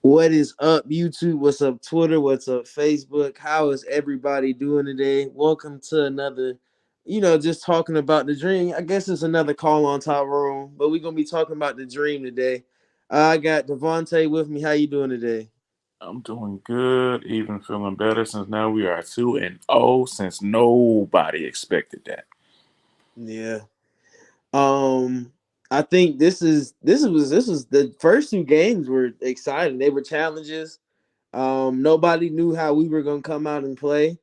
What is up, YouTube? What's up, Twitter? What's up, Facebook? How is everybody doing today? Welcome to another, just talking about the dream. I guess it's another call on Tyrone, but we're gonna be talking about the dream today. I got Davonte with me. How you doing today? I'm doing good, even feeling better since now we are 2-0 since nobody expected that. Yeah. Um, I think this was the first two games were exciting. They were challenges. Nobody knew how we were gonna come out and play.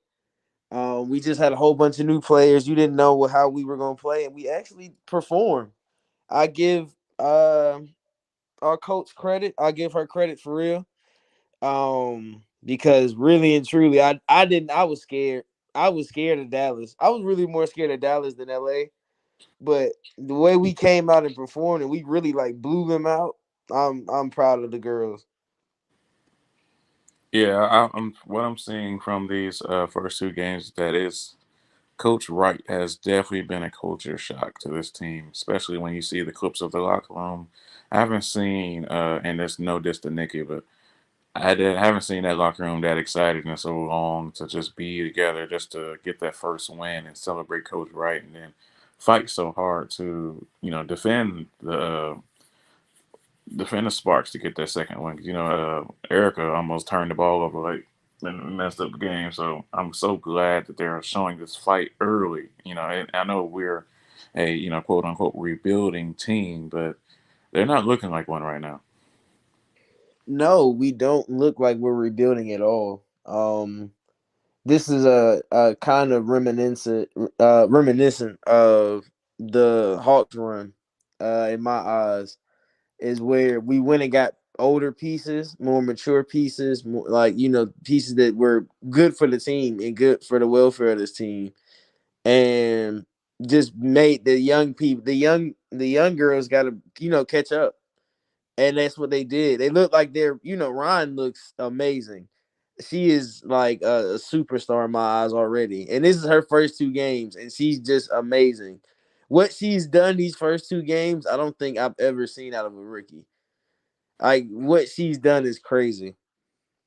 We just had a whole bunch of new players. You didn't know how we were gonna play, and we actually performed. I give our coach credit. I give her credit for real. Because really and truly, I didn't. I was scared. I was scared of Dallas. I was really more scared of Dallas than LA. But the way we came out and performed, and we really like blew them out. I'm proud of the girls. Yeah, I'm what I'm seeing from these first two games that is Coach Wright has definitely been a culture shock to this team, especially when you see the clips of the locker room. I haven't seen, and there's no diss to Nikki, but haven't seen that locker room that excited in so long to just be together, just to get that first win and celebrate Coach Wright, and then fight so hard to defend the Sparks to get that second win. 'Cause, Erica almost turned the ball over like and messed up the game. So I'm so glad that they're showing this fight early. And I know we're a quote unquote rebuilding team, but they're not looking like one right now. No, we don't look like we're rebuilding at all. This is a kind of reminiscent of the Hawks run, in my eyes, is where we went and got older pieces, more mature pieces, more like pieces that were good for the team and good for the welfare of this team, and just made the young people, the young girls got to catch up, and that's what they did. They look like Rhyne looks amazing. She is like a superstar in my eyes already, and this is her first two games, and she's just amazing. What she's done these first two games, I don't think I've ever seen out of a rookie. Like what she's done is crazy.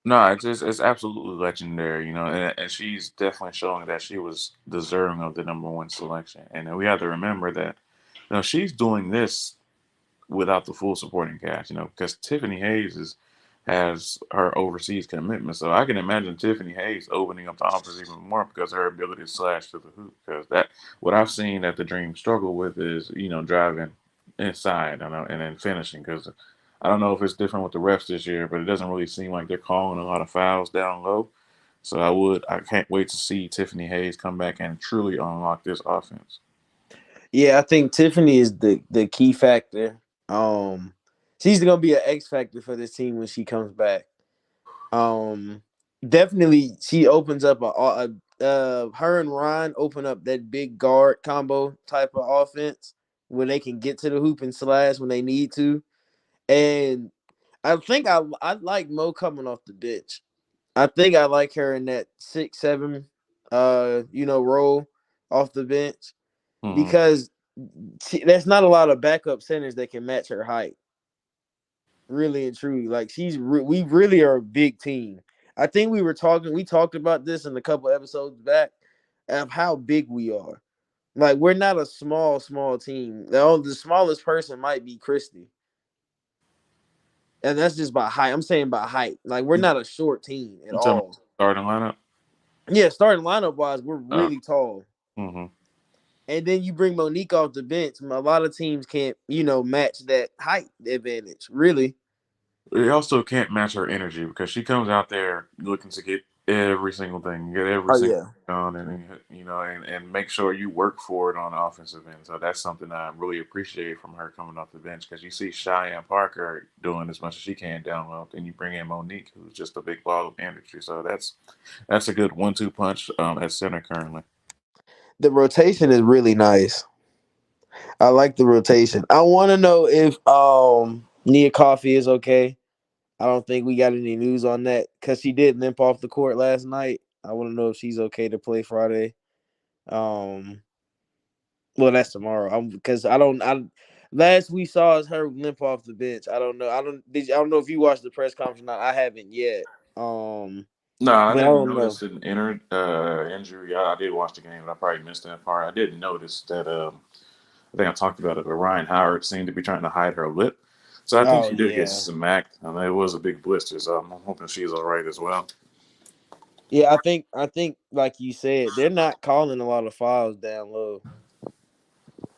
No, it's absolutely legendary, and she's definitely showing that she was deserving of the number one selection. And then we have to remember that she's doing this without the full supporting cast, because Tiffany Hayes has her overseas commitment. So I can imagine Tiffany Hayes opening up the offense even more because of her ability to slash to the hoop. Because that what I've seen that the Dream struggle with is driving inside, and then finishing. Because I don't know if it's different with the refs this year, but it doesn't really seem like they're calling a lot of fouls down low. So I can't wait to see Tiffany Hayes come back and truly unlock this offense. Yeah, I think Tiffany is the key factor. Um, she's gonna be an X factor for this team when she comes back. Um, Definitely she opens up her and Ryan open up that big guard combo type of offense where they can get to the hoop and slash when they need to. And I think I like Mo coming off the bench. I think I like her in that 6-7 role off the bench Hmm. because there's not a lot of backup centers that can match her height. Really and truly, like we really are a big team. I think we talked about this in a couple episodes back of how big we are. Like we're not a small team. The smallest person might be Christy, and that's just by height. I'm saying by height. Like we're not a short team at You talking about all. starting lineup? Yeah, starting lineup wise, we're Uh, really tall. hmm. And then you bring Monique off the bench. A lot of teams can't, match that height advantage. Really. They also can't match her energy because she comes out there looking to get every single thing, get every Oh single yeah. thing on, and make sure you work for it on the offensive end. So that's something I really appreciate from her coming off the bench because you see Cheyenne Parker doing as much as she can down low, and you bring in Monique, who's just a big ball of energy. So that's a good 1-2 punch at center currently. The rotation is really nice. I like the rotation. I want to know if Nia Coffee is okay. I don't think we got any news on that because she did limp off the court last night. I want to know if she's okay to play Friday. Um, well, that's tomorrow. Because I don't. Last we saw is her limp off the bench. I don't know. I don't know if you watched the press conference or not. I haven't yet. No, I But I didn't don't know. notice an injury. I did watch the game, but I probably missed that part. I did notice that. I think I talked about it, but Rhyne Howard seemed to be trying to hide her lip. So I think Oh she did get yeah, smacked. I mean, it was a big blister, so I'm hoping she's all right as well. yeah. I think like you said, they're not calling a lot of fouls down low.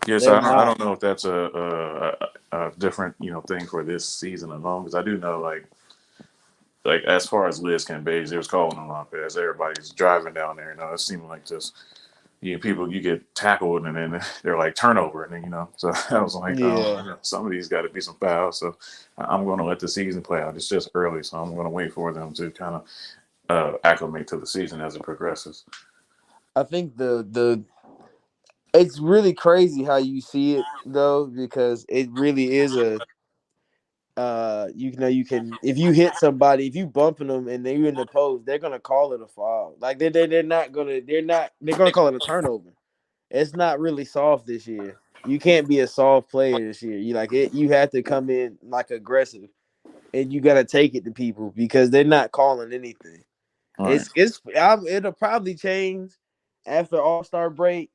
Yes, They're I not. don't know if that's a different thing for this season alone because I do know like as far as Liz Cambage, they was calling a lot as everybody's driving down there. It seemed like just people you get tackled and then they're like turnover and then so I was like Yeah, some of these got to be some fouls. So I'm going to let the season play out. It's just early, so I'm going to wait for them to kind of acclimate to the season as it progresses. I think the it's really crazy how you see it though because it really is a you know you can if you hit somebody if you bumping them and they're in the post they're gonna call it a foul like they're not gonna they're gonna call it a turnover. It's not really soft this year. You can't be a soft player this year. You like it. You have to come in like aggressive, and you got to take it to people because they're not calling anything. All right, It'll probably change after All Star break,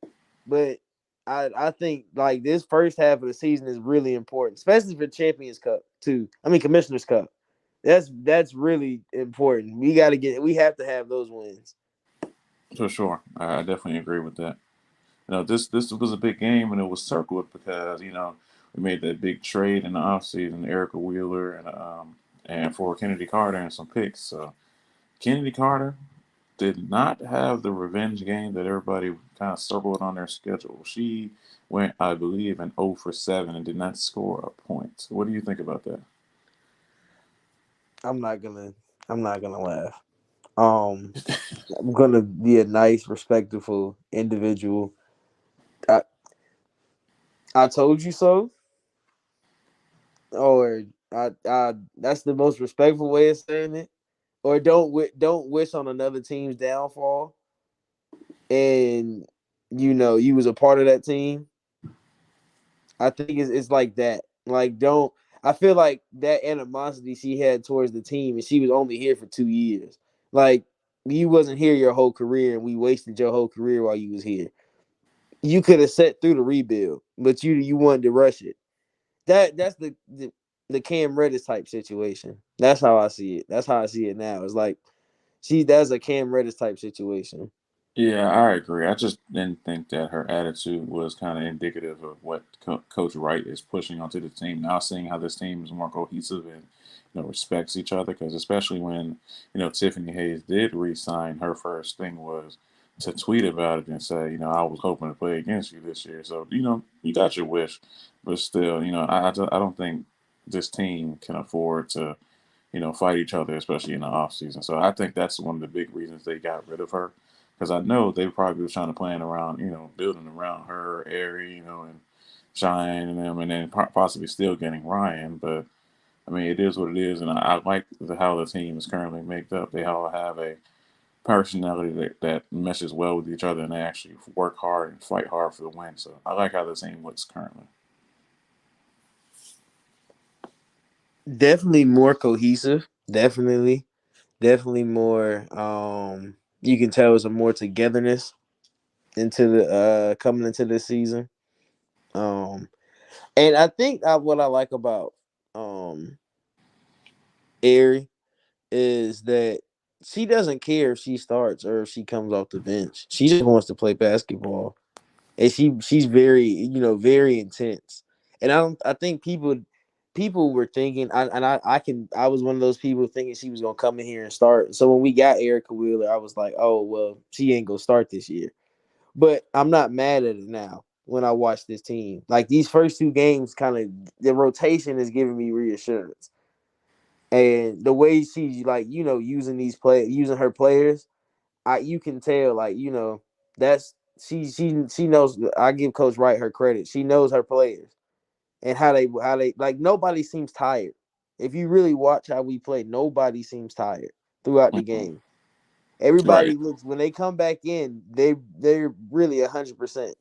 but I think like this first half of the season is really important, especially for Champions Cup too. I mean Commissioner's Cup. That's really important. We have to have those wins. for sure. I definitely agree with that. This was a big game and it was circled because we made that big trade in the offseason, Erica Wheeler and for Kennedy Carter and some picks. So Kennedy Carter did not have the revenge game that everybody kind of circled on their schedule. She went, I believe, an 0 for 7 and did not score a point. What do you think about that? I'm not gonna I'm not gonna laugh. Um, I'm gonna be a nice, respectful individual. I I told you so, or I that's the most respectful way of saying it. Or don't wish on another team's downfall, and you was a part of that team. I think it's like that. Like don't. I feel like that animosity she had towards the team, and she was only here for 2 years. Like you wasn't here your whole career, and we wasted your whole career while you was here. You could have set through the rebuild, but you wanted to rush it. That's the Cam Reddish type situation. That's how I see it. That's how I see it now. It's like that's a Cam Reddish type situation. Yeah, I agree. I just didn't think that her attitude was kind of indicative of what Coach Wright is pushing onto the team. Now, seeing how this team is more cohesive and respects each other, because especially when Tiffany Hayes did re-sign, her first thing was to tweet about it and say, I was hoping to play against you this year. So you got your wish, but still, I don't think this team can afford to fight each other, especially in the off season. So I think that's one of the big reasons they got rid of her. Because I know they probably was trying to plan around, building around her, Airy, and Shine and them, and then possibly still getting Ryan. But I mean, it is what it is, and I like how the team is currently made up. They all have a personality that meshes well with each other, and they actually work hard and fight hard for the win. So I like how the team looks currently. Definitely more cohesive. Definitely more. You can tell it's a more togetherness into the coming into this season. Um, and I think what I like about um Airy is that she doesn't care if she starts or if she comes off the bench. She just wants to play basketball, and she's very very intense. And I think people were thinking I was one of those people thinking she was gonna come in here and start. So when we got Erica Wheeler, I was like, oh well, she ain't gonna start this year. But I'm not mad at it now when I watch this team. Like these first two games, kind of the rotation is giving me reassurance. And the way she's like, using using her players, you can tell like, that's she knows. I give Coach Wright her credit. She knows her players and how they like nobody seems tired. If you really watch how we play, nobody seems tired throughout the Mhm. game. Right. Everybody looks when they come back in, they're really 100%.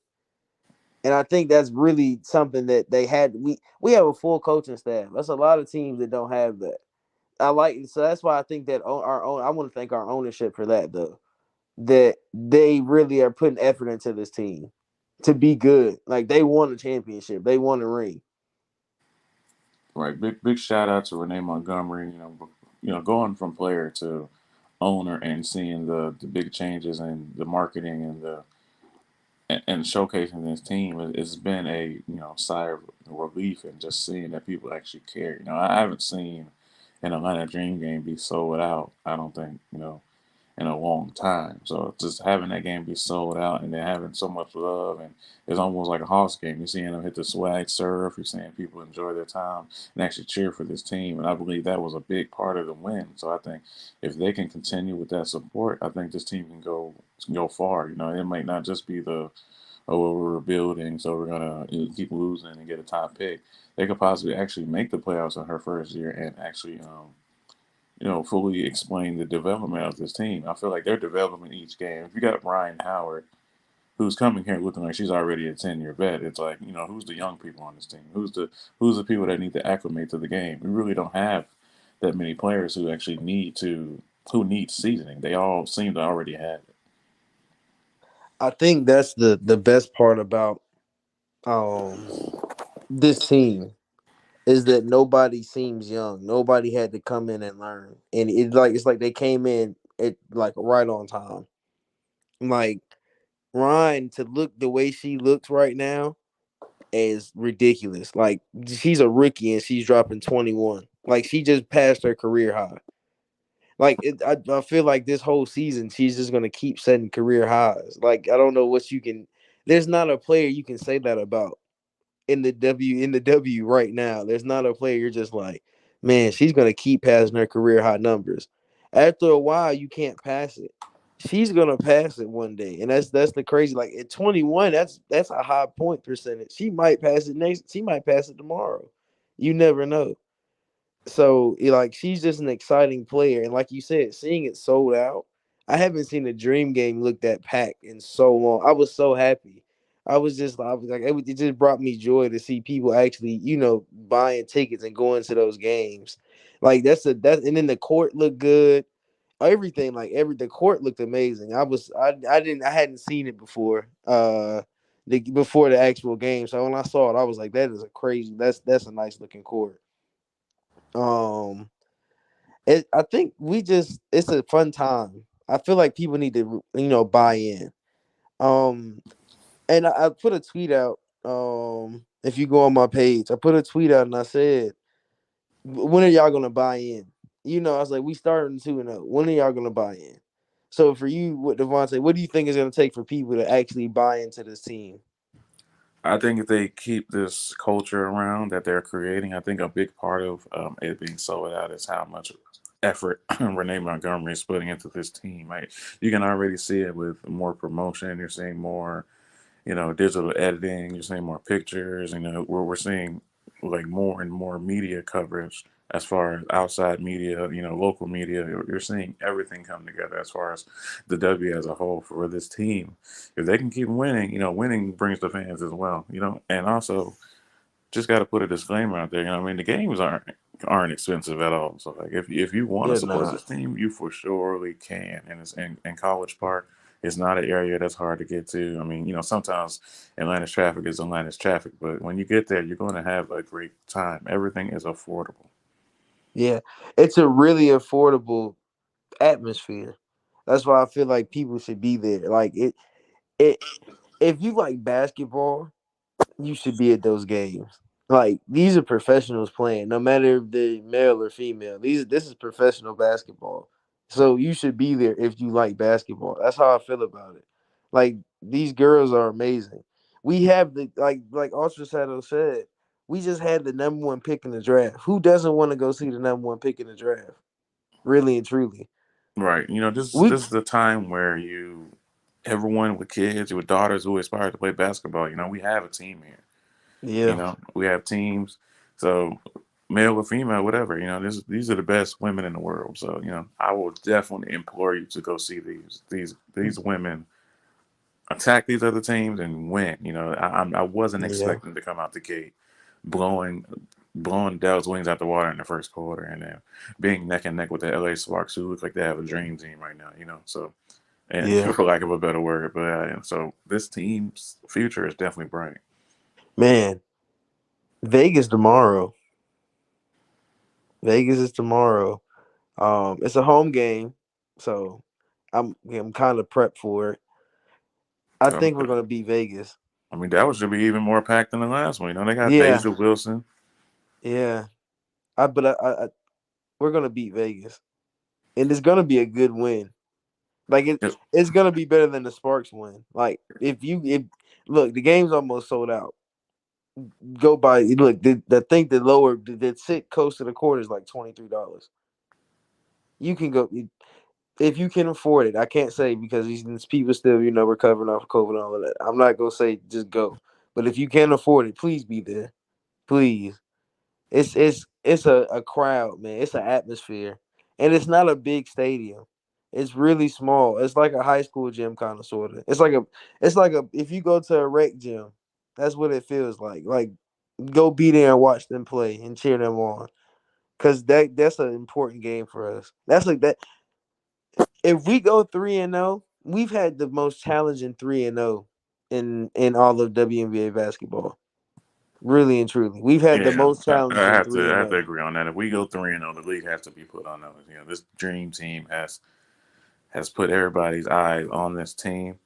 And I think that's really something that they had. We have a full coaching staff. That's a lot of teams that don't have that. I like so that's why I think that our own. I want to thank our ownership for that though. That they really are putting effort into this team to be good. Like they won a championship. They won a ring. Right. Big shout out to Renee Montgomery. Going from player to owner and seeing the big changes in the marketing and the and showcasing this team. It's been a sigh of relief and just seeing that people actually care. I haven't seen an Atlanta Dream game be sold out. I don't think in a long time. So just having that game be sold out and then having so much love, and it's almost like a Hawks game. You're seeing them hit the swag surf. You're seeing people enjoy their time and actually cheer for this team. And I believe that was a big part of the win. So I think if they can continue with that support, I think this team can go far. It might not just be the well, we're rebuilding, so we're gonna keep losing and get a top pick. They could possibly actually make the playoffs in her first year and actually fully explain the development of this team. I feel like they're developing each game. If you got Rhyne Howard, who's coming here looking like she's already a 10-year vet, it's like, who's the young people on this team? Who's the people that need to acclimate to the game? We really don't have that many players who actually who need seasoning. They all seem to already have it. I think that's the best part about um this team is that nobody seems young. Nobody had to come in and learn, and it's like they came in at like right on time. Like Ryan to look the way she looks right now is ridiculous. Like she's a rookie and she's dropping 21. Like she just passed her career high. I feel like this whole season she's just gonna keep setting career highs. Like I don't know what you can. There's not a player you can say that about in the W right now. There's not a player you're just like, man, she's gonna keep passing her career high numbers. After a while, you can't pass it. She's gonna pass it one day, and that's the crazy. Like at 21, that's a high point percentage. She might pass it next. She might pass it tomorrow. You never know. So like she's just an exciting player, and like you said, seeing it sold out. I haven't seen a dream game look that packed in so long. I was so happy. I was like, it just brought me joy to see people actually, buying tickets and going to those games. Like and then the court looked good. Everything like the court looked amazing. I hadn't seen it before. Before the actual game. So when I saw it, I was like, that is a crazy. That's a nice looking court. Um, I think it's a fun time. I feel like people need to buy in. Um, and I put a tweet out. If you go on my page, I put a tweet out and I said, when are y'all gonna buy in? I was like, we starting 2-0. When are y'all gonna buy in? So for you, what Davonte, what do you think is gonna take for people to actually buy into this team? I think if they keep this culture around that they're creating, I think a big part of it being sold out is how much effort Renee Montgomery is putting into this team. Like you can already see it with more promotion. You're seeing more digital editing. You're seeing more pictures. Where we're seeing like more and more media coverage as far as outside media, local media. You're seeing everything come together as far as the W as a whole for this team. If they can keep winning, winning brings the fans as well. And also just got to put a disclaimer out there. I mean, the games aren't expensive at all. So like, if you want to They're support not. this team, you for surely can. And it's in College Park. It's not an area that's hard to get to. I mean, sometimes Atlanta's traffic is Atlanta's traffic, but when you get there, you're going to have a great time. Everything is affordable. Yeah, it's a really affordable atmosphere. That's why I feel like people should be there. Like it if you like basketball, you should be at those games. Like these are professionals playing, no matter if they're male or female. This is professional basketball. So you should be there if you like basketball. That's how I feel about it. Like these girls are amazing. We have the like Ultra Shadow said, we just had the number one pick in the draft. Who doesn't want to go see the number one pick in the draft? Really and truly. Right. This We this is the time where everyone with kids, with daughters who aspire to play basketball, we have a team here. yeah. We have teams. So male or female, whatever, these are the best women in the world. So, I will definitely implore you to go see these women attack these other teams and win. You know, I wasn't Yeah, expecting to come out the gate blowing blowing Dallas Wings out the water in the first quarter, and then being neck and neck with the LA Sparks, who look like they have a dream team right now. You know, so and yeah, for lack of a better word, but so this team's future is definitely bright. man. Vegas tomorrow. Vegas is tomorrow. It's a home game, so I'm kind of prepped for it. I think we're Okay. gonna beat Vegas. I mean, that was should be even more packed than the last one. You know, they got Yeah, Deja Wilson. yeah. I we're gonna beat Vegas, and it's gonna be a good win. Like Yep. it's gonna be better than the Sparks win. Like if look, the game's almost sold out. Go buy look. The thing that lower that sit close to the court is like $23. You can go if you can afford it. I can't say because these people still recovering off of COVID and all of that. I'm not gonna say just go, but if you can afford it, please be there. Please. It's a crowd, man. It's an atmosphere, and it's not a big stadium. It's really small. It's like a high school gym, kind of, sort of. It's like a if you go to a rec gym, that's what it feels like. Like, go be there and watch them play and cheer them on, cause that's an important game for us. That's like that. If we go 3-0, we've had the most challenging 3-0 in all of WNBA basketball. Really and truly, we've had the Yeah, most challenging three I and have to zero. agree on that. If we go 3-0, the league has to be put on notice. You know, this dream team has put everybody's eyes on this team,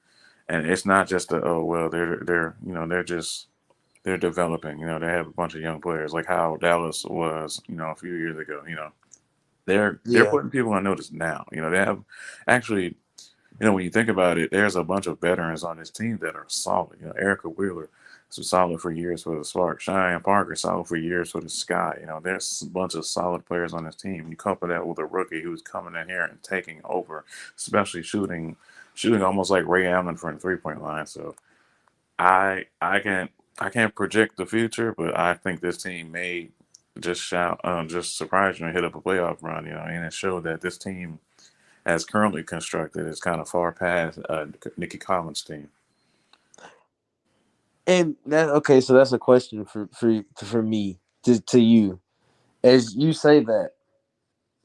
and it's not just a oh well they're you know they're developing. You know, they have a bunch of young players like how Dallas was a few years ago. You know, they're Yeah, putting people on notice now. You know, they have actually when you think about it, there's a bunch of veterans on this team that are solid. You know, Erica Wheeler was solid for years for the Sparks. Cheyenne Parker solid for years for the Sky. You know, there's a bunch of solid players on this team. You couple that with a rookie who's coming in here and taking over, especially shooting almost like Ray Allen from the 3 point line. So I can't project the future, but I think this team may just surprise you and hit up a playoff run. You know, and it showed that this team as currently constructed, is kind of far past Nikki Collins' team. and that okay. So that's a question for me to you. As you say that,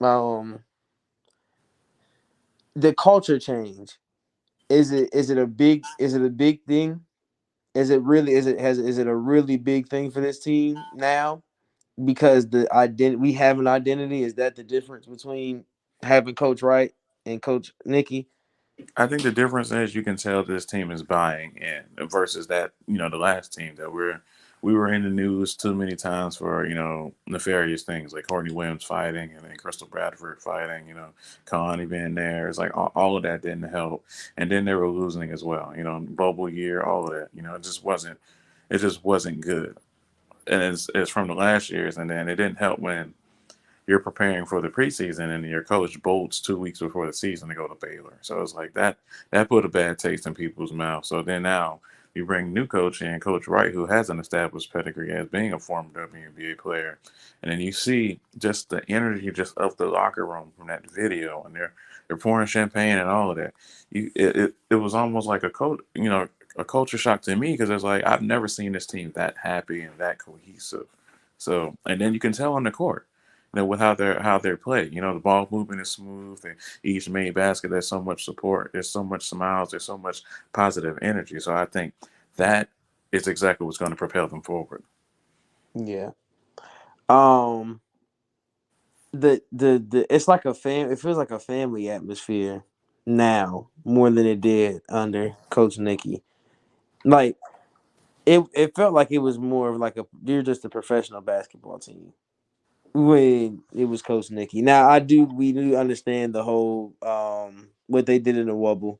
um, the culture change is it a big thing? Is it really is it a really big thing for this team now? Because we have an identity. Is that the difference between having Coach Wright and Coach Nikki? I think the difference is you can tell this team is buying in versus that the last team that we were in the news too many times for nefarious things like Courtney Williams fighting and then Crystal Bradford fighting. Connie being there. It's like all of that didn't help, and then they were losing as well. Bubble year, all of that. It just wasn't good, and it's from the last years, and then it didn't help when you're preparing for the preseason and your coach bolts 2 weeks before the season to go to Baylor. So it's like that put a bad taste in people's mouth. So then now you bring new coach in, Coach Wright, who has an established pedigree as being a former WNBA player, and then you see just the energy just of the locker room from that video, and they're pouring champagne and all of that. It was almost like a culture shock to me because it's like I've never seen this team that happy and that cohesive. So and then you can tell on the court with how they're played. The ball movement is smooth. And each main basket, there's so much support. There's so much smiles. There's so much positive energy. So I think that is exactly what's going to propel them forward. Yeah. Um. The it's like it feels like a family atmosphere now more than it did under Coach Nikki. Like it felt like it was more of like you're just a professional basketball team when it was Coach Nikki. Now we do understand the whole what they did in the Wubble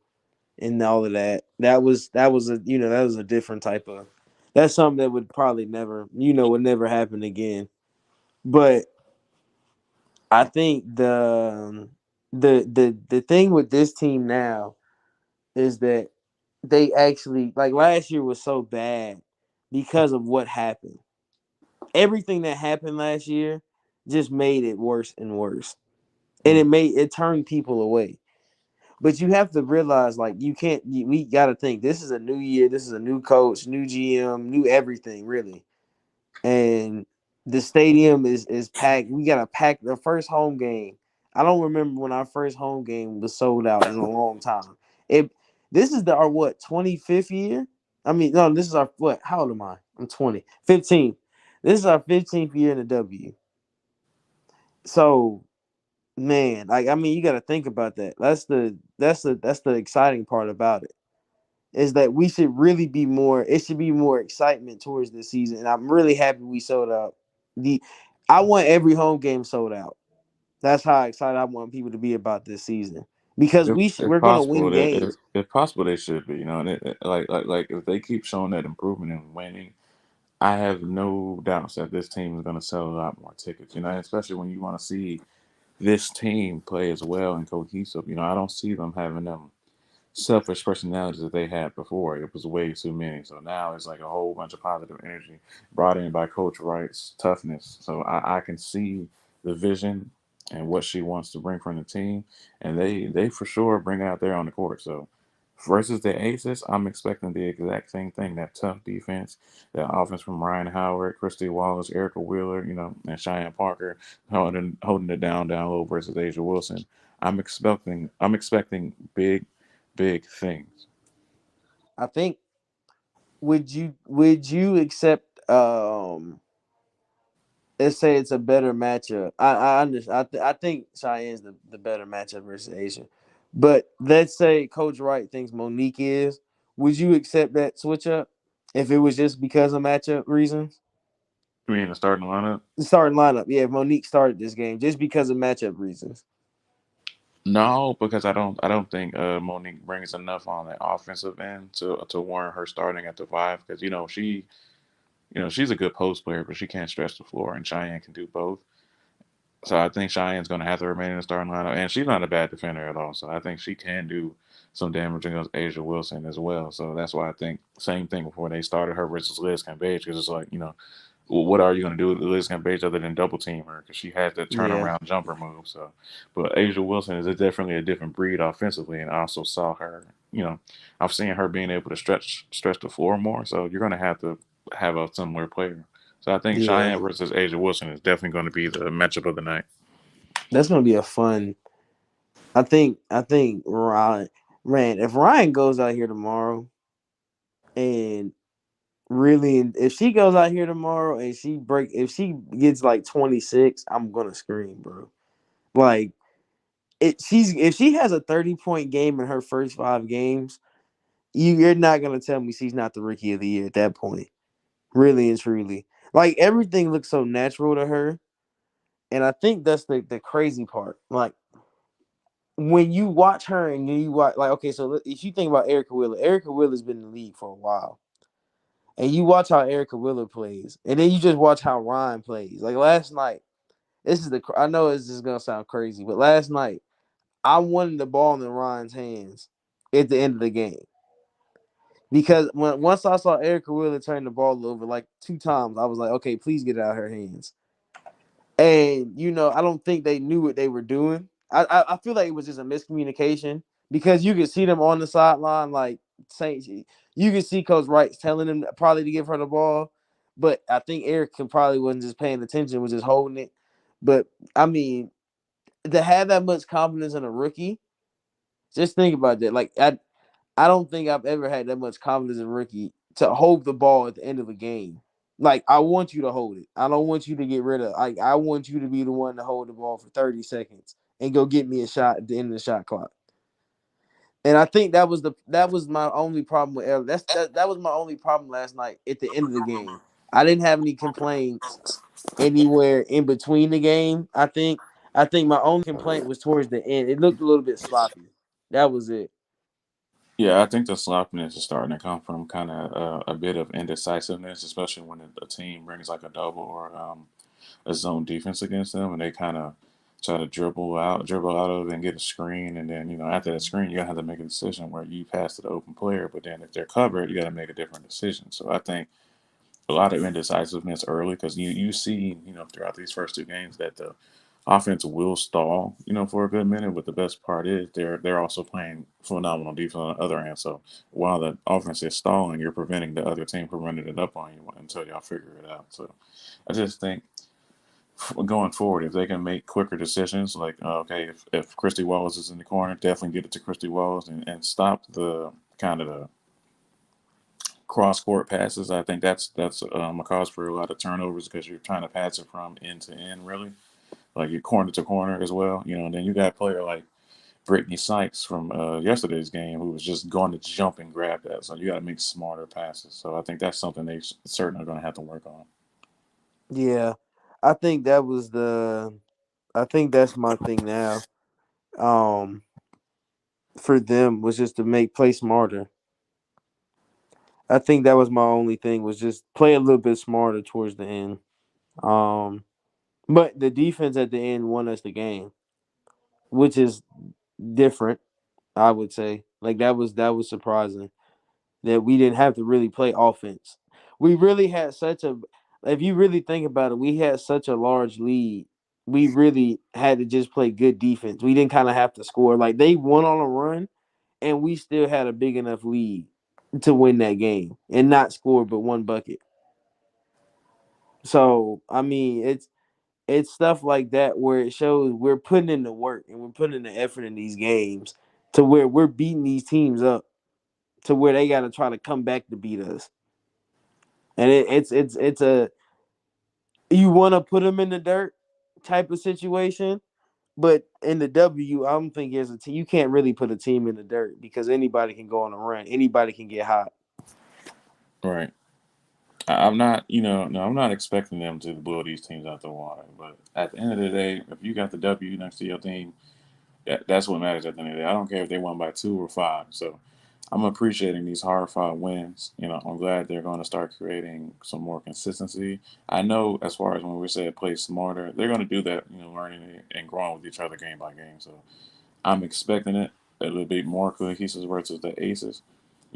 and all of that. That was that was a different type of that's something that would probably never would never happen again. But I think the thing with this team now is that they actually like last year was so bad because of what happened. Everything that happened last year just made it worse and worse. And Mm. it turned people away. But you have to realize, like, you can't. We got to think this is a new year. This is a new coach, new GM, new everything, really. And the stadium is packed. We got to pack the first home game. I don't remember when our first home game was sold out in a long time. It This is our what 25th year. I mean, no, this is our what? How old am I? I'm 20. 15. This is our 15th year in the W. So man, like I mean, you got to think about that. That's the exciting part about it is that we should really be more. It should be more excitement towards this season, and I'm really happy we sold out. The I want every home game sold out. That's how excited I want people to be about this season because If we're gonna possible, win that games. if possible, they should be. You know, and like if they keep showing that improvement and winning, I have no doubts that this team is going to sell a lot more tickets. You know, especially when you want to see this team play as well and cohesive. You know, I don't see them having them selfish personalities that they had before. It was way too many. So now it's like a whole bunch of positive energy brought in by Coach Wright's toughness. So I can see the vision and what she wants to bring from the team, and they for sure bring it out there on the court. So versus the Aces, I'm expecting the exact same thing. That tough defense, that offense from Rhyne Howard, Christy Wallace, Erica Wheeler, you know, and Cheyenne Parker holding it down low versus Asia Wilson. I'm expecting big things. I think would you accept let's say it's a better matchup. I understand. I think Cheyenne's the better matchup versus Asia. But let's say Coach Wright thinks Monique is. Would you accept that switch up if it was just because of matchup reasons? You mean the starting lineup? The starting lineup, yeah. If Monique started this game just because of matchup reasons. No, because I don't think Monique brings enough on the offensive end to warrant her starting at the five. Because she's a good post player, but she can't stretch the floor, and Cheyenne can do both. So I think Cheyenne's going to have to remain in the starting lineup, and she's not a bad defender at all. So I think she can do some damage against Asia Wilson as well. So that's why I think same thing before they started her versus Liz Cambage, because it's like well, what are you going to do with Liz Cambage other than double team her? Because she has that Yeah, turnaround jumper move. So, but Asia Wilson is definitely a different breed offensively, and I also saw her. I've seen her being able to stretch the floor more. So you're going to have a similar player. So I think yeah. Cheyenne versus Asia Wilson is definitely going to be the matchup of the night. That's gonna be a fun. I think Ryan, man, if Ryan goes out here tomorrow and really, if she goes out here tomorrow and if she gets like 26, I'm gonna scream, bro. Like if she has a 30-point game in her first 5 games, you're not gonna tell me she's not the rookie of the year at that point. Really and truly, like everything looks so natural to her, and I think that's the crazy part. Like when you watch her and you watch, like, okay, so if you think about Erica Wheeler's been in the league for a while, and you watch how Erica Wheeler plays, and then you just watch how Ryan plays. Like last night, I know this is gonna sound crazy, but last night I wanted the ball in Ryan's hands at the end of the game because once I saw Erica Wheeler turn the ball over like 2 times, I was like, okay, please get it out of her hands. And I don't think they knew what they were doing. I feel like it was just a miscommunication because you could see them on the sideline, like saying you could see Coach Wright telling them probably to give her the ball, but I think Eric probably wasn't just paying attention, was just holding it. But I mean, to have that much confidence in a rookie, just think about that. Like I don't think I've ever had that much confidence in a rookie to hold the ball at the end of a game. Like I want you to hold it. I don't want you to get rid of. Like I want you to be the one to hold the ball for 30 seconds and go get me a shot at the end of the shot clock. And I think that was my only problem with that was my only problem last night at the end of the game. I didn't have any complaints anywhere in between the game. I think my only complaint was towards the end. It looked a little bit sloppy. That was it. Yeah, I think the sloppiness is starting to come from kind of a bit of indecisiveness, especially when a team brings like a double or a zone defense against them, and they kind of try to dribble out of it and get a screen, and then after that screen, you gotta have to make a decision where you pass to the open player, but then if they're covered, you got to make a different decision. So I think a lot of indecisiveness early because you see throughout these first two games that the offense will stall, for a good minute. But the best part is they're also playing phenomenal defense on the other end. So while the offense is stalling, you're preventing the other team from running it up on you until y'all figure it out. So I just think going forward, if they can make quicker decisions, like okay, if Christy Wallace is in the corner, definitely get it to Christy Wallace and stop the kind of the cross court passes. I think that's a cause for a lot of turnovers because you're trying to pass it from end to end, really, like you're corner to corner as well. And then you got a player like Brittany Sykes from yesterday's game who was just going to jump and grab that. So you got to make smarter passes. So I think that's something they certainly are going to have to work on. Yeah, I think that was the. I think that's my thing now. Um, for them was just to make play smarter. I think that was my only thing was just play a little bit smarter towards the end. Um, but the defense at the end won us the game, which is different. I would say like that was surprising that we didn't have to really play offense. We really had such a. If you really think about it, we had such a large lead. We really had to just play good defense. We didn't kind of have to score. Like they won on a run, and we still had a big enough lead to win that game and not score but one bucket. So I mean, it's stuff like that where it shows we're putting in the work and we're putting in the effort in these games to where we're beating these teams up to where they got to try to come back to beat us. And it's a you want to put them in the dirt type of situation, but in the W, I'm thinking as a team, you can't really put a team in the dirt because anybody can go on a run, anybody can get hot. Right. I'm not, no, I'm not expecting them to blow these teams out the water. But at the end of the day, if you got the W next to your team, that's what matters at the end of the day. I don't care if they won by 2 or 5. So I'm appreciating these hard fought wins. I'm glad they're going to start creating some more consistency. I know as far as when we said play smarter, they're going to do that, learning and growing with each other game by game. So I'm expecting it a little bit more cohesive versus the Aces.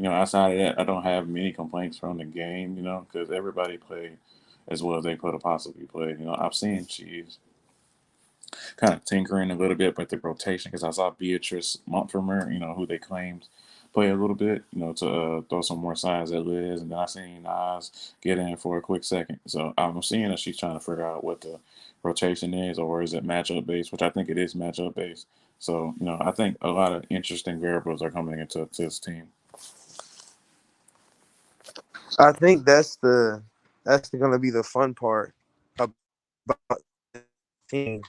Outside of that, I don't have many complaints from the game, because everybody played as well as they could have possibly played. I've seen she's kind of tinkering a little bit with the rotation because I saw Beatrice Montfermer, who they claimed play a little bit, to throw some more sides at Liz, and then I seen Nas get in for a quick second. So I'm seeing that she's trying to figure out what the rotation is, or is it matchup based, which I think it is matchup based. So I think a lot of interesting variables are coming into this team. I think that's going to be the fun part about this team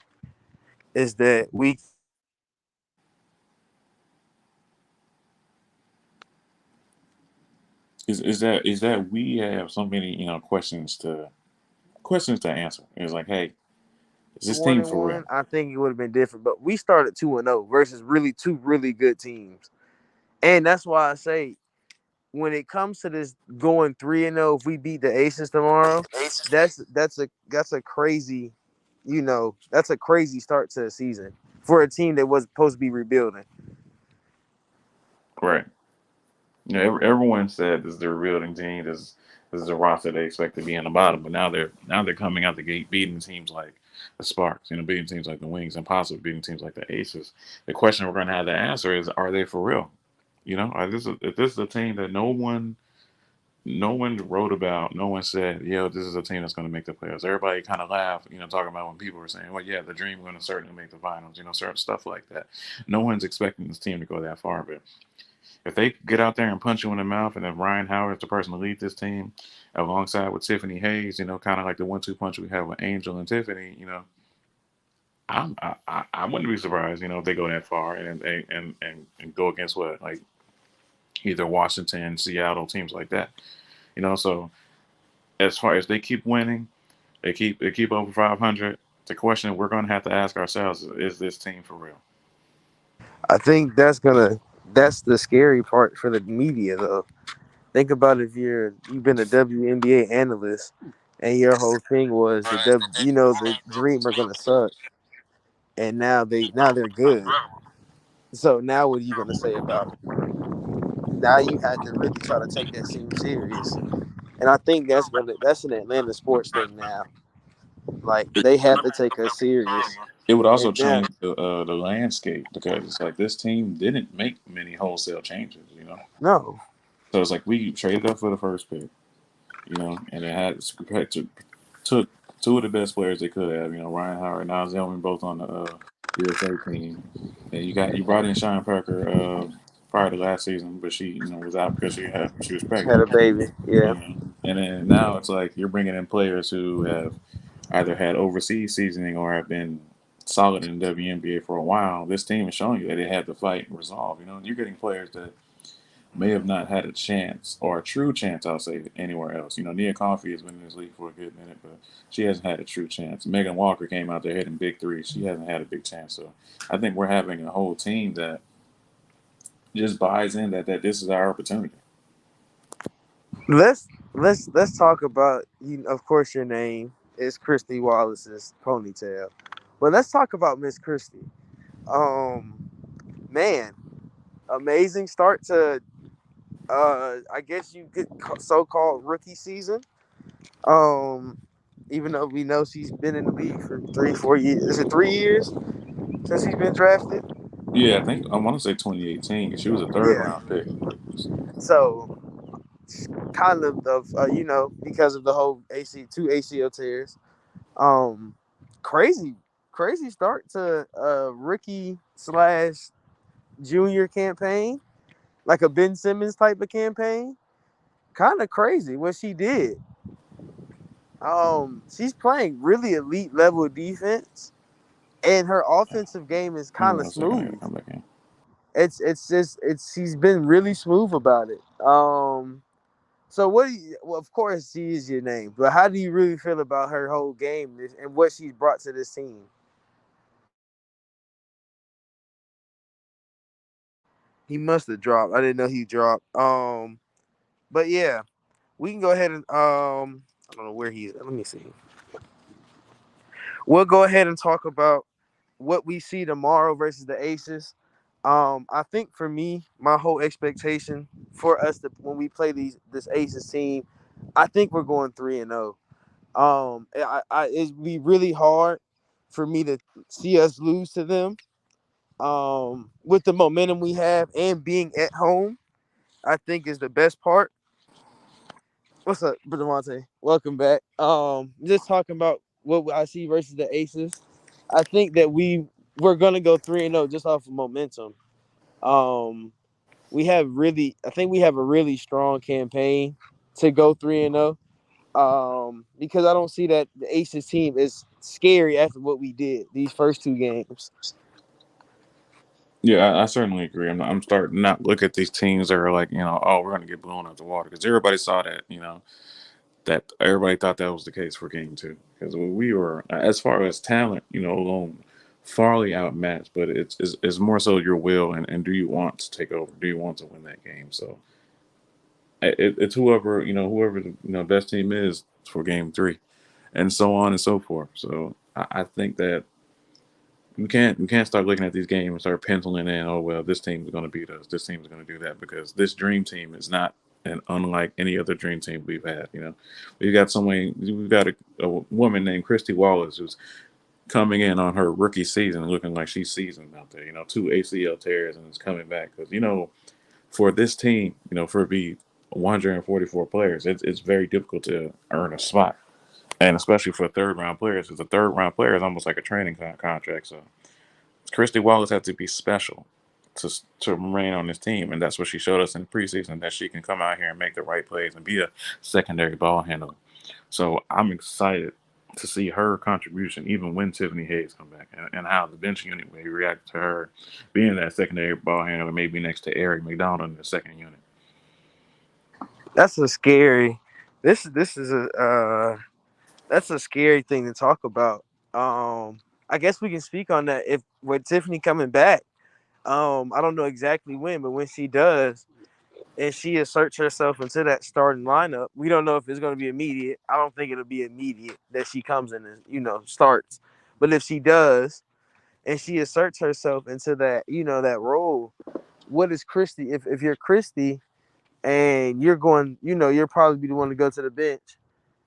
is that we can see Is that we have so many questions to answer. It's like, hey, is this one team and for one. real? I think it would have been different, but we started 2-0 versus really two really good teams, and that's why I say when it comes to this going 3-0, if we beat the Aces tomorrow, that's a crazy, that's a crazy start to the season for a team that was supposed to be rebuilding. Right. Everyone said this is the rebuilding team. This is a roster they expect to be in the bottom, but now they're coming out the gate beating teams like the Sparks, beating teams like the Wings, and possibly beating teams like the Aces. The question we're going to have to answer is: are they for real? If this is a team that no one wrote about, no one said, "Yo, this is a team that's going to make the playoffs." Everybody kind of laughed, talking about when people were saying, "Well, yeah, the Dream going to certainly make the finals," certain stuff like that. No one's expecting this team to go that far, but if they get out there and punch you in the mouth, and if Rhyne Howard is the person to lead this team, alongside with Tiffany Hayes, kind of like the 1-2 punch we have with Angel and Tiffany, I wouldn't be surprised, if they go that far and go against what like either Washington, Seattle, teams like that, So as far as they keep winning, they keep over 500. The question we're going to have to ask ourselves is this team for real? I think that's the scary part for the media though. Think about if you've been a WNBA analyst and your whole thing was the Dream are gonna suck, and now they're good. So now what are you gonna say about them? Now you had to really try to take that team serious, and I think that's an Atlanta sports thing now. Like they have to take us serious. It would also And then change the landscape because it's like this team didn't make many wholesale changes, you know. no, So it's like we traded up for the first pick, you know, and it had took two of the best players they could have, you know, Rhyne Howard and Nas Zelman both on the USA team, and you brought in Sean Parker prior to last season, but she was out because she was had pregnant, a baby. Yeah, you know, and then now it's like you're bringing in players who have either had overseas seasoning or have been solid in the WNBA for a while. This team is showing you that they had to fight and resolve. You know, you're getting players that may have not had a chance or a true chance, I'll say, anywhere else. You know, Nia Coffey has been in this league for a good minute, but she hasn't had a true chance. Megan Walker came out there hitting big threes. She hasn't had a big chance. So I think we're having a whole team that just buys in that this is our opportunity. let's talk about you. Of course, your name is Christy Wallace's ponytail, but let's talk about Miss Christie. Um, man, amazing start to I guess you could so-called rookie season. Um, even though we know she's been in the league for 3 4 years. Is it 3 years since he's been drafted? Yeah, I think I want to say 2018 because she was a third Yeah. round pick. So kind of because of the whole ACL tears. Um, crazy, crazy start to a rookie slash junior campaign, like a Ben Simmons type of campaign. Kind of crazy what she did. She's playing really elite level defense, and her offensive game is Give me kind of 1 second. I gotta smooth. come back in. It's just it's she's been really smooth about it. So what do you? Well, of course she is your name, but how do you really feel about her whole game and what she's brought to this team? He must have dropped. I didn't know he dropped. But yeah, we can go ahead and I don't know where he is. Let me see. We'll go ahead and talk about what we see tomorrow versus the Aces. I think for me, my whole expectation for us to when we play this Aces team, I think we're going 3-0. It'd be really hard for me to see us lose to them. With the momentum we have and being at home, I think is the best part. What's up, Davonte? Welcome back. Just talking about what I see versus the Aces. I think that we're gonna go 3-0 just off of momentum. Um, I think we have a really strong campaign to go 3-0. Because I don't see that the Aces team is scary after what we did these first two games. Yeah, I certainly agree. I'm starting to not look at these teams that are like, oh, we're going to get blown out the water because everybody saw that, that everybody thought that was the case for game two because we were, as far as talent, alone, farly outmatched, but it's more so your will and do you want to take over? Do you want to win that game? So it's whoever the best team is for game three and so on and so forth. So I think that we can't start looking at these games and start penciling in. Oh well, this team is going to beat us. This team is going to do that because this dream team is not and unlike any other dream team we've had. We've got a woman named Christy Wallace who's coming in on her rookie season, looking like she's seasoned out there. 2 ACL tears and is coming back because for this team, for it be 144 players, it's very difficult to earn a spot. And especially for third round players, because a third round player is almost like a training contract. So Christy Wallace had to be special to remain on this team, and that's what she showed us in the preseason that she can come out here and make the right plays and be a secondary ball handler. So I'm excited to see her contribution, even when Tiffany Hayes come back, and how the bench unit may react to her being that secondary ball handler, maybe next to Eric McDonald in the second unit. That's a scary. This is a that's a scary thing to talk about. I guess we can speak on that if with Tiffany coming back. I don't know exactly when, but when she does, and she asserts herself into that starting lineup, we don't know if it's going to be immediate. I don't think it'll be immediate that she comes in and starts. But if she does, and she asserts herself into that role, what is Christy? If you're Christy and you're going, you'll probably be the one to go to the bench,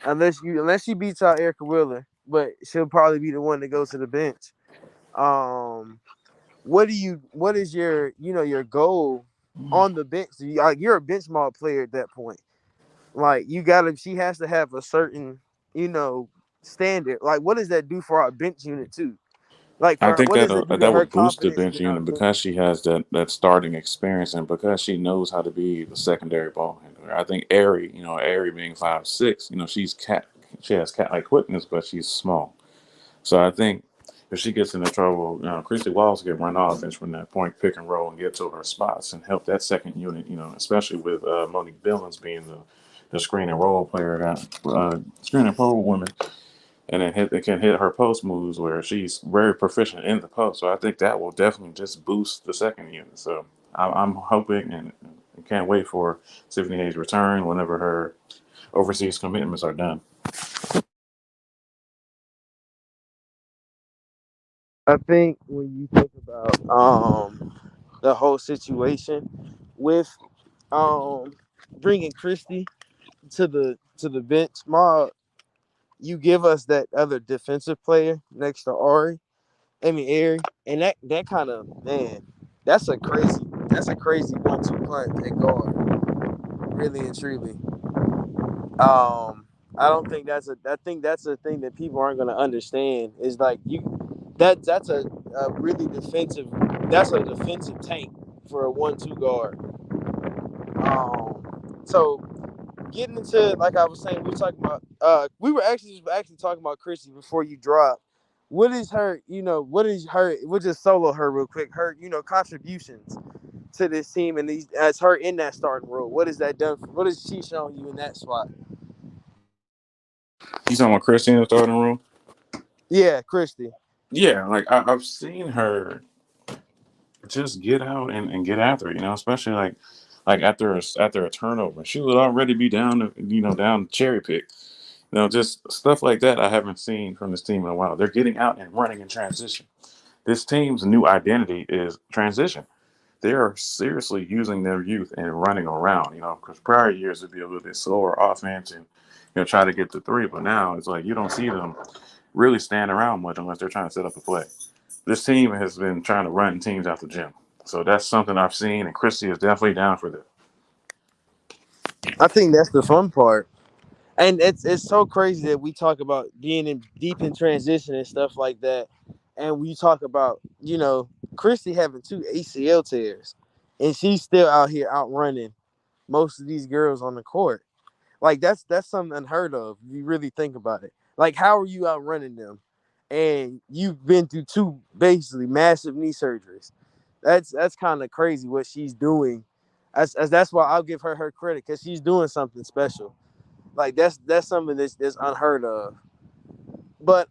unless she beats out Erica Wheeler, but she'll probably be the one to go to the bench. Um, what is your your goal on the bench? You're a benchmark player at that point. Like you gotta, she has to have a certain you know standard. Like what does that do for our bench unit too? Like I for her, think what does that it do to that her would boost the confidence bench in our unit bench? because she has that starting experience and because she knows how to be the secondary ball handler. I think Ari, Ari being 5'6", she has cat like quickness, but she's small. So I think if she gets into trouble, Christy Walls can run offense from that point, pick and roll, and get to her spots and help that second unit. Especially with Monique Billings being the screen and roll player, screen and roll woman, and it can hit her post moves where she's very proficient in the post. So I think that will definitely just boost the second unit. So I'm hoping and can't wait for Tiffany Hayes' return whenever her overseas commitments are done. I think when you think about the whole situation with um bringing Christy to the bench, Ma, you give us that other defensive player next to Ari. I mean Ari, and that kind of man, that's a crazy 1-2 punch at guard, really and truly. I don't think I think that's a thing that people aren't gonna understand. Is like that's a really defensive that's a defensive tank for a 1-2 guard. So getting into, like I was saying, we were talking about we were actually talking about Chrissy before you dropped. What is her, what is her, we'll just solo her real quick, her, contributions to this team and these as her in that starting role. What has that done for, what has she shown you in that spot? You talking about Christy in the starting room? Yeah, Christy. Yeah, like I've seen her just get out and get after it, especially like after a turnover. She would already be down to down to cherry pick. Just stuff like that I haven't seen from this team in a while. They're getting out and running in transition. This team's new identity is transition. They are seriously using their youth and running around, because prior years would be a little bit slower offense and try to get the three, but now it's like you don't see them really stand around much unless they're trying to set up a play. This team has been trying to run teams out the gym. So that's something I've seen, and Christy is definitely down for that. I think that's the fun part. And it's so crazy that we talk about being in deep in transition and stuff like that. And we talk about, Christy having 2 ACL tears and she's still out here outrunning most of these girls on the court. Like that's something unheard of if you really think about it. Like how are you outrunning them? And you've been through 2 basically massive knee surgeries. That's kind of crazy what she's doing. That's why I'll give her credit because she's doing something special. Like that's something that's unheard of. But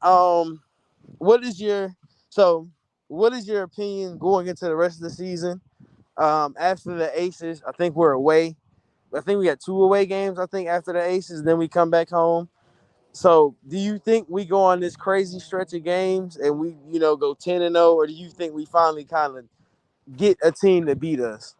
what is your so what is your opinion going into the rest of the season? After the Aces, I think we're away. I think we got 2 away games. I think after the Aces, then we come back home. So, do you think we go on this crazy stretch of games and we, go 10-0, or do you think we finally kind of get a team to beat us?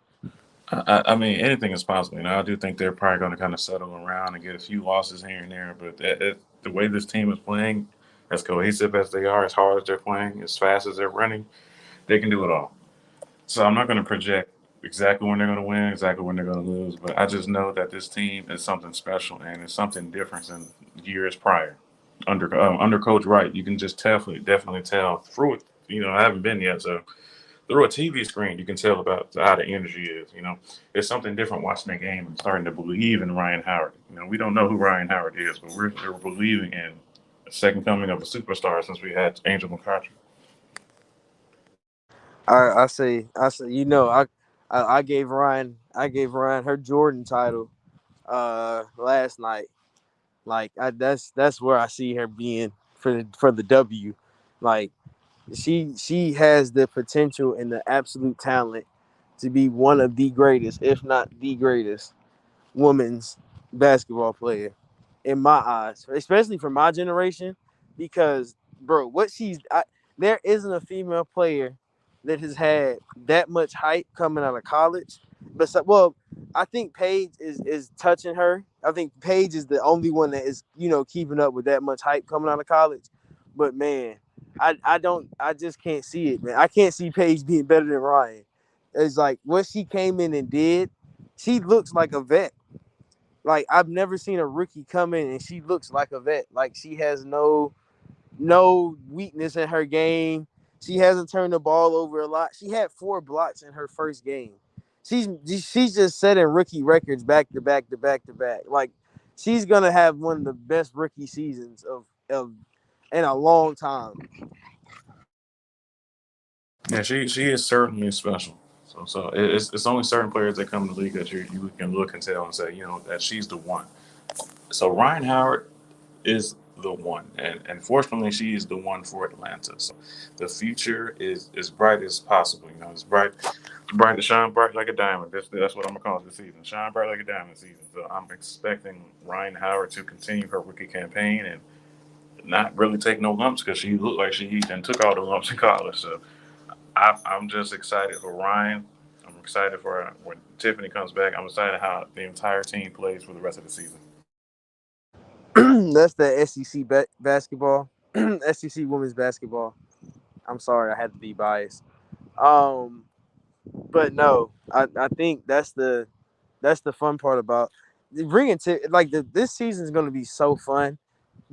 I mean, anything is possible. I do think they're probably going to kind of settle around and get a few losses here and there. But the way this team is playing, as cohesive as they are, as hard as they're playing, as fast as they're running, they can do it all. So I'm not going to project exactly when they're going to win, exactly when they're going to lose. But I just know that this team is something special and it's something different than years prior. Under Coach Wright, you can just definitely tell through it. I haven't been yet, so through a TV screen, you can tell about how the energy is. It's something different watching the game and starting to believe in Rhyne Howard. We don't know who Rhyne Howard is, but we're believing in the second coming of a superstar since we had Angel McCarthy. I say, I gave Ryan her Jordan title last night. Like that's where I see her being for the W. Like she has the potential and the absolute talent to be one of the greatest, if not the greatest, women's basketball player in my eyes, especially for my generation. Because, bro, there isn't a female player that has had that much hype coming out of college. But well, I think Paige is touching her. I think Paige is the only one that is keeping up with that much hype coming out of college. But man, I just can't see it, man. I can't see Paige being better than Ryan. It's like what she came in and did. She looks like a vet. Like I've never seen a rookie come in and she looks like a vet. Like she has no weakness in her game. She hasn't turned the ball over a lot. She had 4 blocks in her first game. She's just setting rookie records back to back to back to back. Like she's gonna have one of the best rookie seasons of in a long time. Yeah, she is certainly special. It's only certain players that come in the league that you can look and tell and say, you know, that she's the one. So Rhyne Howard is the one, and fortunately, she is the one for Atlanta. So the future is as bright as possible. You know, it's bright to shine bright like a diamond. That's what I'm gonna call it this season. Shine bright like a diamond season. So I'm expecting Rhyne Howard to continue her rookie campaign and not really take no lumps because she looked like she and took all the lumps in college. So I'm just excited for Ryan. I'm excited for when Tiffany comes back. I'm excited how the entire team plays for the rest of the season. That's the SEC basketball, SEC women's basketball. I'm sorry, I had to be biased. Um, but no, I think that's the fun part about bringing to like this season is going to be so fun.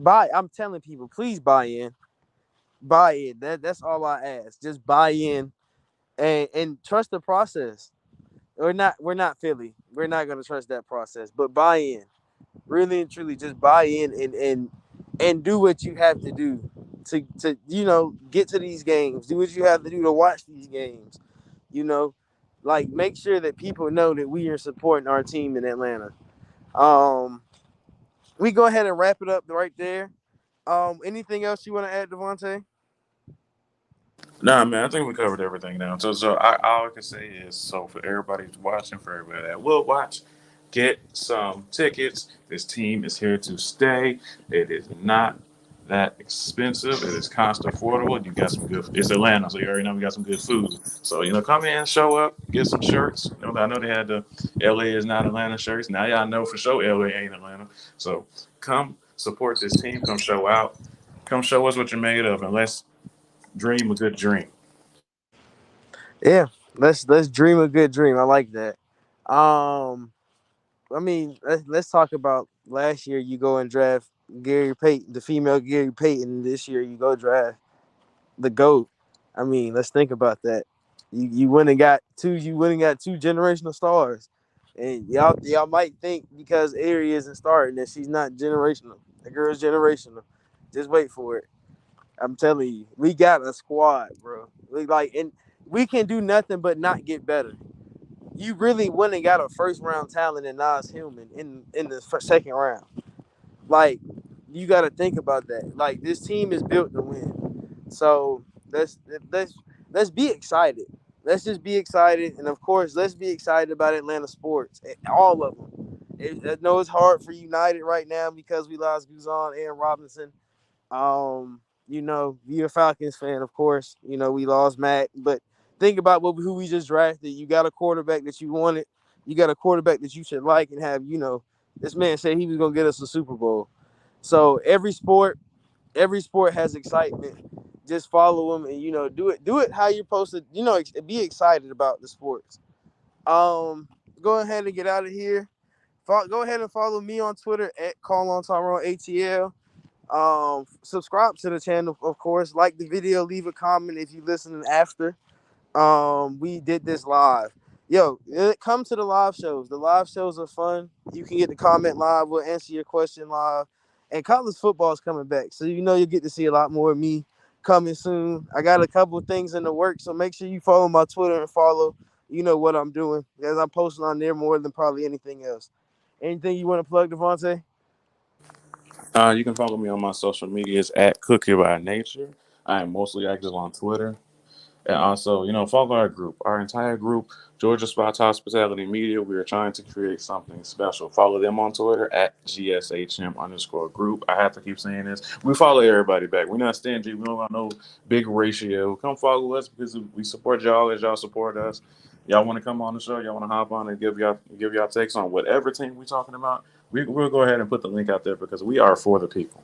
I'm telling people, please buy in. That's all I ask. Just buy in and trust the process. We're not Philly. We're not going to trust that process, but buy in. Really and truly, just buy in and do what you have to do to get to these games. Do what you have to do to watch these games. You know, like make sure that people know that we are supporting our team in Atlanta. Um, we go ahead and wrap it up right there. Anything else you want to add, Davonte? Nah, man, I think we covered everything now. All I can say is, so for everybody who's watching, for everybody that will watch, get some tickets. This team is here to stay. It is not that expensive. It is cost affordable. You got some good. It's Atlanta, so you already know we got some good food. So come in, show up, get some shirts. I know they had the LA is not Atlanta shirts. Now y'all know for sure LA ain't Atlanta. So come support this team. Come show out. Come show us what you're made of, and let's dream a good dream. Yeah, let's dream a good dream. I like that. Um, I mean, let's talk about last year. You go and draft Gary Payton, the female Gary Payton. This year you go draft the GOAT. I mean, let's think about that. You went and got two. You went and got two generational stars, and y'all might think because Ari isn't starting that she's not generational. The girl's generational. Just wait for it. I'm telling you, we got a squad, bro. And we can do nothing but not get better. You really went and got a first round talent in Nas Human in the second round. Like you got to think about that. Like this team is built to win. So let's let's let's be excited. Let's just be excited, and of course, let's be excited about Atlanta sports, all of them. I know it's hard for United right now because we lost Guzan and Robinson. You're a Falcons fan, of course. We lost Matt, but think about who we just drafted. You got a quarterback that you wanted. You got a quarterback that you should like and have. This man said he was gonna get us a Super Bowl. So every sport has excitement. Just follow them and do it how you're supposed to. Be excited about the sports. Go ahead and get out of here. Go ahead and follow me on Twitter at Call on Tyrone ATL. Subscribe to the channel, of course. Like the video, leave a comment if you listening after. We did this live. Yo, come to the live shows. The live shows are fun. You can get the comment live. We'll answer your question live. And college football is coming back, so you'll get to see a lot more of me coming soon. I got a couple of things in the works, so make sure you follow my Twitter and follow. You know what I'm doing, as I'm posting on there more than probably anything else. Anything you want to plug, Devontae? You can follow me on my social medias at Cookie by Nature. I am mostly active on Twitter. And also, follow our group, our entire group, Georgia Spots Hospitality Media. We are trying to create something special. Follow them on Twitter at GSHM_group. I have to keep saying this. We follow everybody back. We're not stingy. We don't got no big ratio. Come follow us because we support y'all as y'all support us. Y'all want to come on the show? Y'all want to hop on and give y'all takes on whatever team we're talking about? We'll go ahead and put the link out there because we are for the people.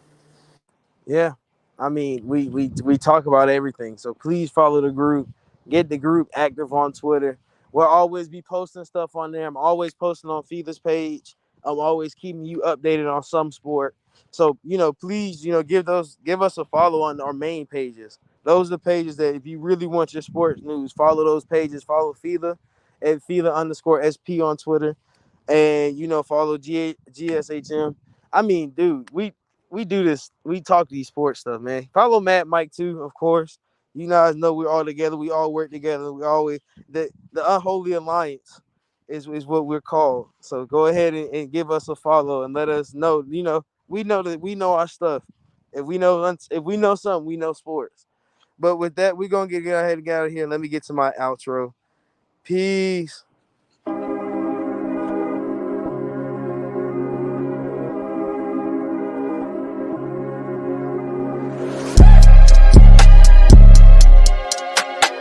Yeah. I mean, we talk about everything. So please follow the group. Get the group active on Twitter. We'll always be posting stuff on there. I'm always posting on Fever's page. I'm always keeping you updated on some sport. So, please, give us a follow on our main pages. Those are the pages that if you really want your sports news, follow those pages. Follow Fever at Fever_SP on Twitter, and follow GSHM. I mean, dude, we do this. We talk these sports stuff, man. Follow Matt, Mike too, of course. You guys know we're all together. We all work together. We always the unholy alliance is what we're called. So go ahead and give us a follow and let us know. We know that we know our stuff. If we know something, we know sports. But with that, we're gonna get ahead and get out of here. Let me get to my outro. Peace.